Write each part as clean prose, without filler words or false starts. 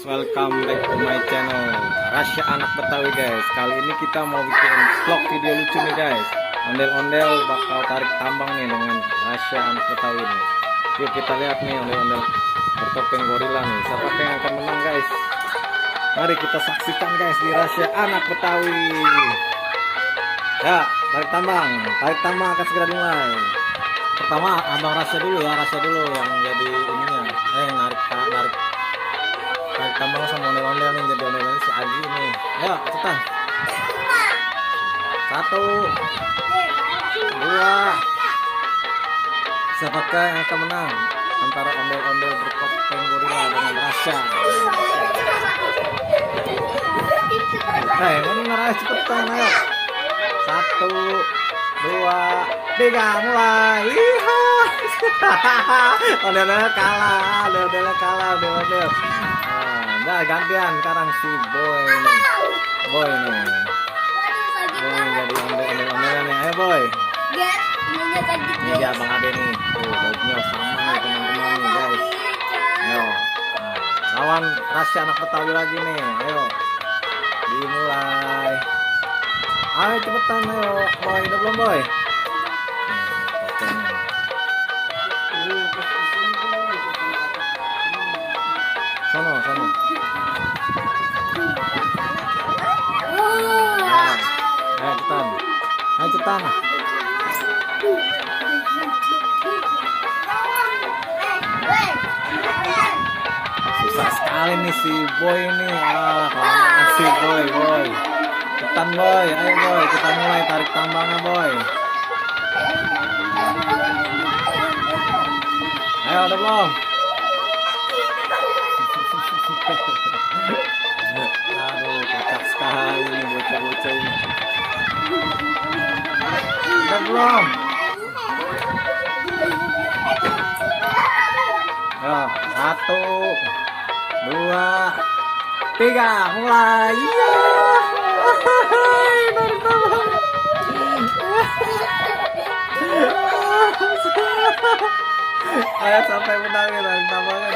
welcome back to my channel Rasya Anak Betawi guys. Kali ini kita mau bikin vlog video lucu nih guys. Ondel-ondel bakal tarik tambang nih dengan Rasya Anak Betawi nih. Yuk kita lihat nih ondel-ondel bertopeng gorila nih. Siapa yang akan menang guys? Mari kita saksikan guys di Rasya Anak Betawi. Ya, tarik tambang akan segera dimulai. Pertama abang Rasya dulu ya, Rasya dulu yang jadi ininya. Narik tambang sama ondel-ondel nih, jadi ondel-ondel si Agi nih. Ayo cepetan. 1 2. Siapakah yang akan menang antara ondel-ondel bertopeng gorila dengan Rasya? Mana Rasya, cepetan ayo. 1 2 3 mulai. Ondel-ondel kalah. Nah, gantian sekarang si Boy nih. Boy jadi ondel-ondelan nih. Ayo Boy. Ini dia Bang Ade nih. Tuh, bajunya sama nih teman-teman nih guys. Ayo. Lawan Rasya Anak Betawi lagi nih. Ayo. Dimulai. Ayo cepetan ayo. Boy, udah belum Boy? Sono. Ayo cepetan. Susah sekali nih si Boy ini. Kelamaan si Boy. Cepetan Boy, ayo Boy, kita mulai tarik tambangnya Boy. Ayo udah belum? Aduh, kocak sekali nih bocah-bocah ini. Udah belum? Ayo, 1 2 3 mulai. Ayo sampai menang ya, tarik tambangnya.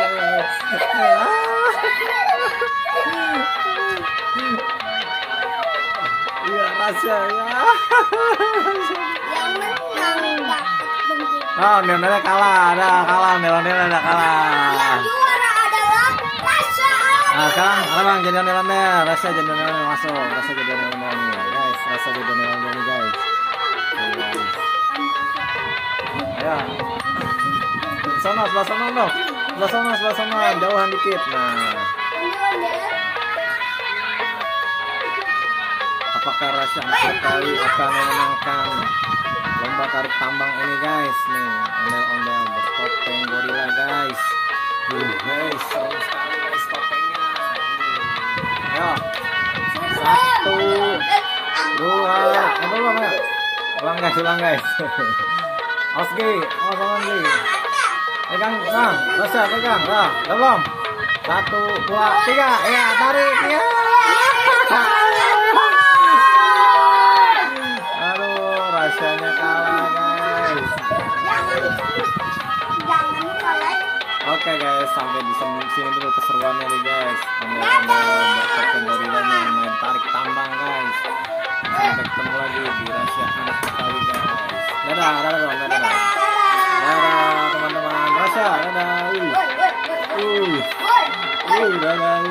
Iya Rasya ya. Oh, ondel-ondelnya kalah, ondel-ondelnya kalah. Yang juara adalah Rasya. Nah, sekarang Bang jadi ondel-ondel, Rasya jadi ondel-ondel masuk, Rasya jadi ondel-ondel nih guys, Rasya jadi ondel-ondel nih guys. Ayo. Sebelah sana, jauhan dikit. Nah, apakah Rasya Anak Betawi akan memenangkan lomba tarik tambang ini guys? Nih, ondel-ondel bertopeng gorila guys. Guys, seru sekali guys topengnya. Ayo. 1 2. Belum ya? Ulang guys. Awas Gi. Pegang, nah, Rasya pegang. Nah, udah belum? 1 2 3. Ya, tarik ya. Aduh, Rasyanya kalah guys. Oke guys, sampai di sini dulu keseruannya nih guys. Ondel-ondel bertopeng gorilanya yang main tarik tambang guys. Sampai ketemu lagi di Rasya Anak Betawi guys. Dadah teman-teman. Rasya, dadah. Dadah.